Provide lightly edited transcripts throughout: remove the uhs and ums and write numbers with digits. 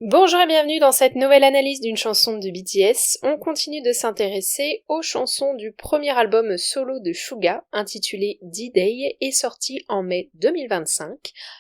Bonjour et bienvenue dans cette nouvelle analyse d'une chanson de BTS. On continue de s'intéresser aux chansons du premier album solo de Suga, intitulé D-Day, et sorti en mai 2025,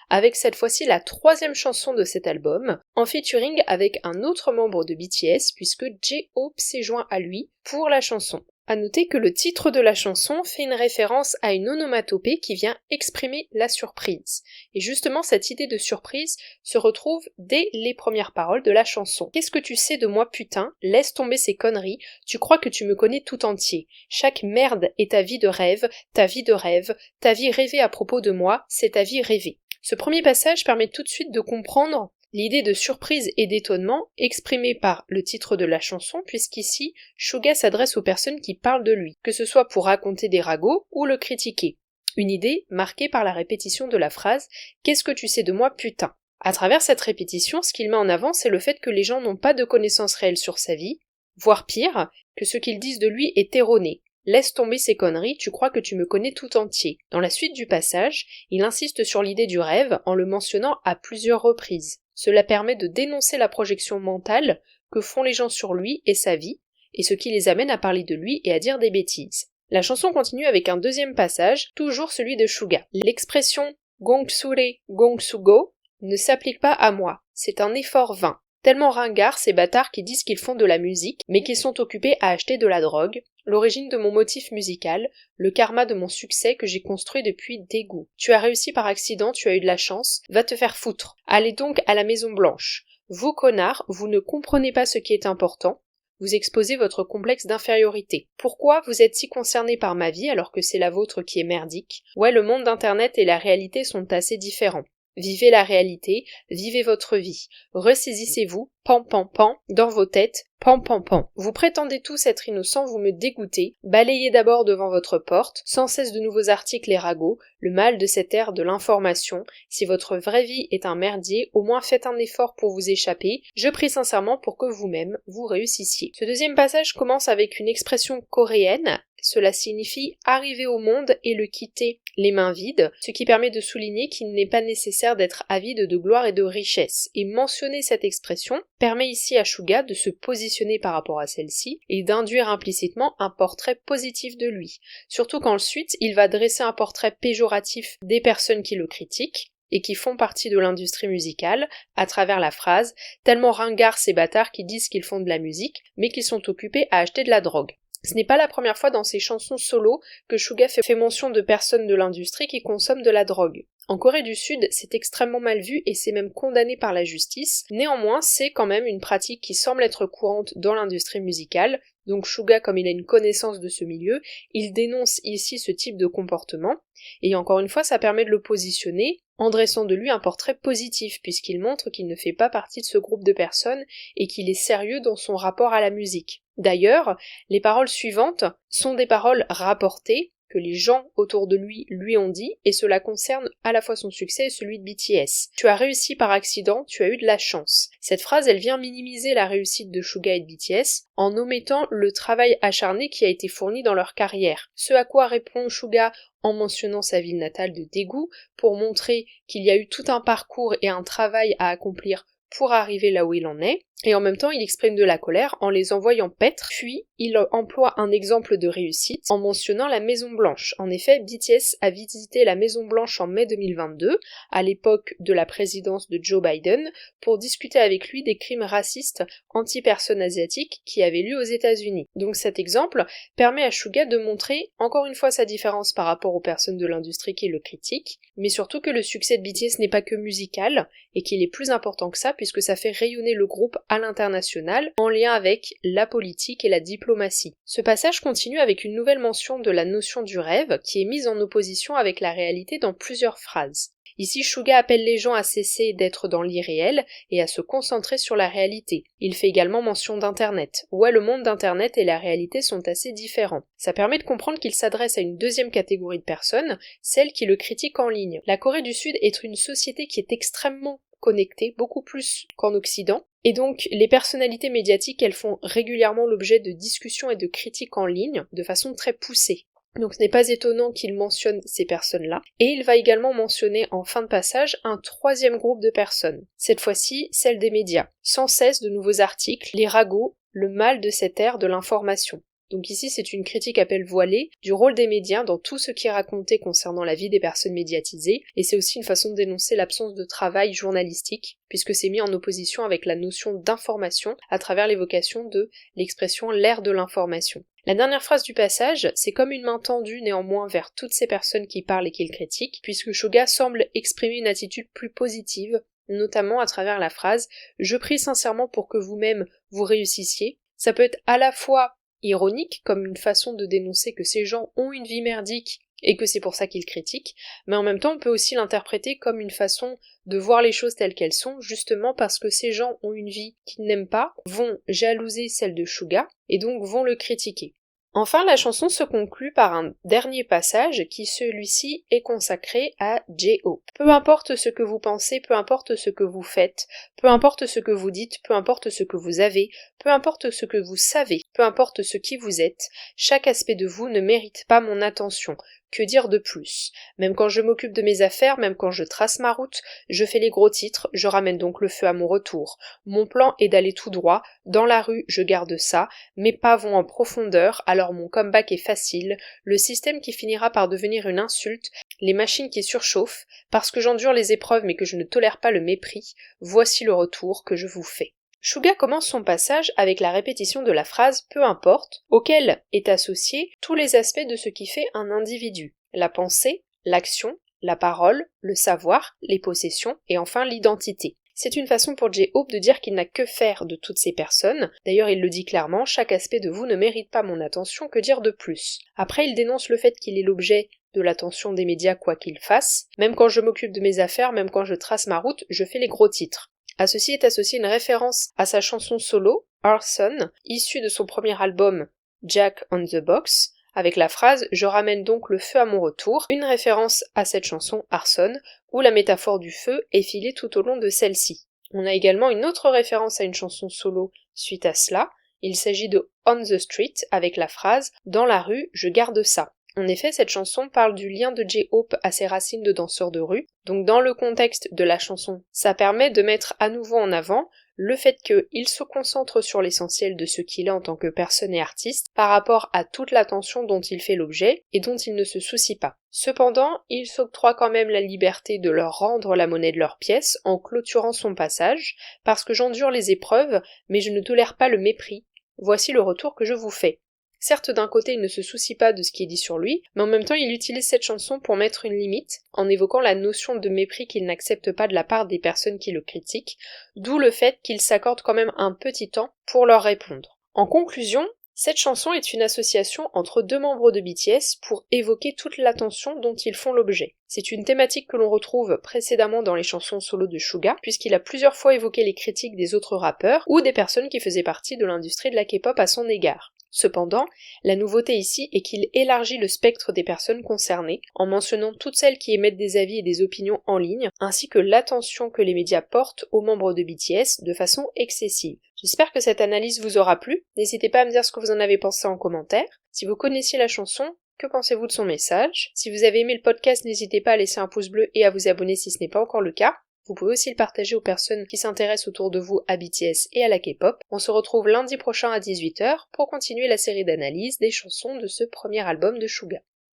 avec cette fois-ci la troisième chanson de cet album, en featuring avec un autre membre de BTS, puisque J-Hope s'est joint à lui pour la chanson. À noter que le titre de la chanson fait une référence à une onomatopée qui vient exprimer la surprise. Et justement, cette idée de surprise se retrouve dès les premières paroles de la chanson. Qu'est-ce que tu sais de moi, putain? Laisse tomber ces conneries, tu crois que tu me connais tout entier. Chaque merde est ta vie de rêve, ta vie de rêve, ta vie rêvée à propos de moi, c'est ta vie rêvée. Ce premier passage permet tout de suite de comprendre l'idée de surprise et d'étonnement exprimée par le titre de la chanson, puisqu'ici, Suga s'adresse aux personnes qui parlent de lui, que ce soit pour raconter des ragots ou le critiquer. Une idée marquée par la répétition de la phrase « Qu'est-ce que tu sais de moi, putain ?» À travers cette répétition, ce qu'il met en avant, c'est le fait que les gens n'ont pas de connaissances réelles sur sa vie, voire pire, que ce qu'ils disent de lui est erroné. Laisse tomber ces conneries, tu crois que tu me connais tout entier. Dans la suite du passage, il insiste sur l'idée du rêve en le mentionnant à plusieurs reprises. Cela permet de dénoncer la projection mentale que font les gens sur lui et sa vie, et ce qui les amène à parler de lui et à dire des bêtises. La chanson continue avec un deuxième passage, toujours celui de Suga. L'expression gongsure, gongsugo ne s'applique pas à moi, c'est un effort vain. Tellement ringards ces bâtards qui disent qu'ils font de la musique, mais qui sont occupés à acheter de la drogue, l'origine de mon motif musical, le karma de mon succès que j'ai construit depuis dégoût. Tu as réussi par accident, tu as eu de la chance, va te faire foutre. Allez donc à la Maison Blanche. Vous connards, vous ne comprenez pas ce qui est important, vous exposez votre complexe d'infériorité. Pourquoi vous êtes si concerné par ma vie alors que c'est la vôtre qui est merdique? Ouais, le monde d'internet et la réalité sont assez différents. Vivez la réalité, vivez votre vie. Ressaisissez-vous, pan pan pan, dans vos têtes, pan pan pan. Vous prétendez tous être innocents, vous me dégoûtez. Balayez d'abord devant votre porte, sans cesse de nouveaux articles et ragots, le mal de cette ère de l'information. Si votre vraie vie est un merdier, au moins faites un effort pour vous échapper. Je prie sincèrement pour que vous-même, vous réussissiez. Ce deuxième passage commence avec une expression coréenne. Cela signifie arriver au monde et le quitter les mains vides, ce qui permet de souligner qu'il n'est pas nécessaire d'être avide de gloire et de richesse. Et mentionner cette expression permet ici à Suga de se positionner par rapport à celle-ci et d'induire implicitement un portrait positif de lui. Surtout qu'ensuite, il va dresser un portrait péjoratif des personnes qui le critiquent et qui font partie de l'industrie musicale à travers la phrase « tellement ringards ces bâtards qui disent qu'ils font de la musique, mais qu'ils sont occupés à acheter de la drogue ». Ce n'est pas la première fois dans ses chansons solo que Suga fait mention de personnes de l'industrie qui consomment de la drogue. En Corée du Sud, c'est extrêmement mal vu et c'est même condamné par la justice. Néanmoins, c'est quand même une pratique qui semble être courante dans l'industrie musicale. Donc Suga, comme il a une connaissance de ce milieu, il dénonce ici ce type de comportement. Et encore une fois, ça permet de le positionner en dressant de lui un portrait positif, puisqu'il montre qu'il ne fait pas partie de ce groupe de personnes et qu'il est sérieux dans son rapport à la musique. D'ailleurs, les paroles suivantes sont des paroles rapportées que les gens autour de lui ont dit, et cela concerne à la fois son succès et celui de BTS. Tu as réussi par accident, tu as eu de la chance. Cette phrase, elle vient minimiser la réussite de Suga et de BTS en omettant le travail acharné qui a été fourni dans leur carrière. Ce à quoi répond Suga en mentionnant sa ville natale de Daegu pour montrer qu'il y a eu tout un parcours et un travail à accomplir pour arriver là où il en est, et en même temps il exprime de la colère en les envoyant paître, puis il emploie un exemple de réussite en mentionnant la Maison Blanche. En effet, BTS a visité la Maison Blanche en mai 2022, à l'époque de la présidence de Joe Biden, pour discuter avec lui des crimes racistes anti-personnes asiatiques qui avaient lieu aux États-Unis. Donc cet exemple permet à Suga de montrer encore une fois sa différence par rapport aux personnes de l'industrie qui le critiquent, mais surtout que le succès de BTS n'est pas que musical, et qu'il est plus important que ça puisque ça fait rayonner le groupe à l'international en lien avec la politique et la diplomatie. Ce passage continue avec une nouvelle mention de la notion du rêve qui est mise en opposition avec la réalité dans plusieurs phrases. Ici, Suga appelle les gens à cesser d'être dans l'irréel et à se concentrer sur la réalité. Il fait également mention d'Internet. Ouais, le monde d'Internet et la réalité sont assez différents. Ça permet de comprendre qu'il s'adresse à une deuxième catégorie de personnes, celles qui le critiquent en ligne. La Corée du Sud est une société qui est extrêmement connectée, beaucoup plus qu'en Occident, et donc les personnalités médiatiques, elles font régulièrement l'objet de discussions et de critiques en ligne de façon très poussée. Donc ce n'est pas étonnant qu'il mentionne ces personnes-là. Et il va également mentionner en fin de passage un troisième groupe de personnes. Cette fois-ci, celle des médias. Sans cesse de nouveaux articles, les ragots, le mal de cette ère de l'information. Donc ici, c'est une critique à pelle voilée du rôle des médias dans tout ce qui est raconté concernant la vie des personnes médiatisées, et c'est aussi une façon de dénoncer l'absence de travail journalistique, puisque c'est mis en opposition avec la notion d'information à travers l'évocation de l'expression l'ère de l'information. La dernière phrase du passage, c'est comme une main tendue néanmoins vers toutes ces personnes qui parlent et qui le critiquent, puisque Suga semble exprimer une attitude plus positive, notamment à travers la phrase « Je prie sincèrement pour que vous-même vous réussissiez ». Ça peut être à la fois ironique, comme une façon de dénoncer que ces gens ont une vie merdique et que c'est pour ça qu'ils critiquent, mais en même temps on peut aussi l'interpréter comme une façon de voir les choses telles qu'elles sont, justement parce que ces gens ont une vie qu'ils n'aiment pas, vont jalouser celle de Suga, et donc vont le critiquer. Enfin, la chanson se conclut par un dernier passage qui, celui-ci, est consacré à J-Hope. Peu importe ce que vous pensez, peu importe ce que vous faites, peu importe ce que vous dites, peu importe ce que vous avez, peu importe ce que vous savez, peu importe ce qui vous êtes, chaque aspect de vous ne mérite pas mon attention. Que dire de plus? Même quand je m'occupe de mes affaires, même quand je trace ma route, je fais les gros titres, je ramène donc le feu à mon retour. Mon plan est d'aller tout droit, dans la rue je garde ça, mes pas vont en profondeur, alors mon comeback est facile, le système qui finira par devenir une insulte, les machines qui surchauffent, parce que j'endure les épreuves mais que je ne tolère pas le mépris, voici le retour que je vous fais. Suga commence son passage avec la répétition de la phrase « peu importe », auquel est associé tous les aspects de ce qui fait un individu, la pensée, l'action, la parole, le savoir, les possessions et enfin l'identité. C'est une façon pour J-Hope de dire qu'il n'a que faire de toutes ces personnes, d'ailleurs il le dit clairement, chaque aspect de vous ne mérite pas mon attention, que dire de plus. Après il dénonce le fait qu'il est l'objet de l'attention des médias quoi qu'il fasse, même quand je m'occupe de mes affaires, même quand je trace ma route, je fais les gros titres. À ceci est associée une référence à sa chanson solo, Arson, issue de son premier album Jack on the Box, avec la phrase « Je ramène donc le feu à mon retour », une référence à cette chanson Arson, où la métaphore du feu est filée tout au long de celle-ci. On a également une autre référence à une chanson solo suite à cela, il s'agit de On the Street, avec la phrase « Dans la rue, je garde ça ». En effet, cette chanson parle du lien de J-Hope à ses racines de danseur de rue, donc dans le contexte de la chanson, ça permet de mettre à nouveau en avant le fait qu'il se concentre sur l'essentiel de ce qu'il est en tant que personne et artiste par rapport à toute l'attention dont il fait l'objet et dont il ne se soucie pas. Cependant, il s'octroie quand même la liberté de leur rendre la monnaie de leur pièce en clôturant son passage, parce que j'endure les épreuves, mais je ne tolère pas le mépris. Voici le retour que je vous fais. Certes, d'un côté, il ne se soucie pas de ce qui est dit sur lui, mais en même temps, il utilise cette chanson pour mettre une limite, en évoquant la notion de mépris qu'il n'accepte pas de la part des personnes qui le critiquent, d'où le fait qu'il s'accorde quand même un petit temps pour leur répondre. En conclusion, cette chanson est une association entre deux membres de BTS pour évoquer toute l'attention dont ils font l'objet. C'est une thématique que l'on retrouve précédemment dans les chansons solo de Suga, puisqu'il a plusieurs fois évoqué les critiques des autres rappeurs ou des personnes qui faisaient partie de l'industrie de la K-pop à son égard. Cependant, la nouveauté ici est qu'il élargit le spectre des personnes concernées, en mentionnant toutes celles qui émettent des avis et des opinions en ligne, ainsi que l'attention que les médias portent aux membres de BTS de façon excessive. J'espère que cette analyse vous aura plu, n'hésitez pas à me dire ce que vous en avez pensé en commentaire. Si vous connaissiez la chanson, que pensez-vous de son message? Si vous avez aimé le podcast, n'hésitez pas à laisser un pouce bleu et à vous abonner si ce n'est pas encore le cas. Vous pouvez aussi le partager aux personnes qui s'intéressent autour de vous à BTS et à la K-pop. On se retrouve lundi prochain à 18h pour continuer la série d'analyses des chansons de ce premier album de Suga.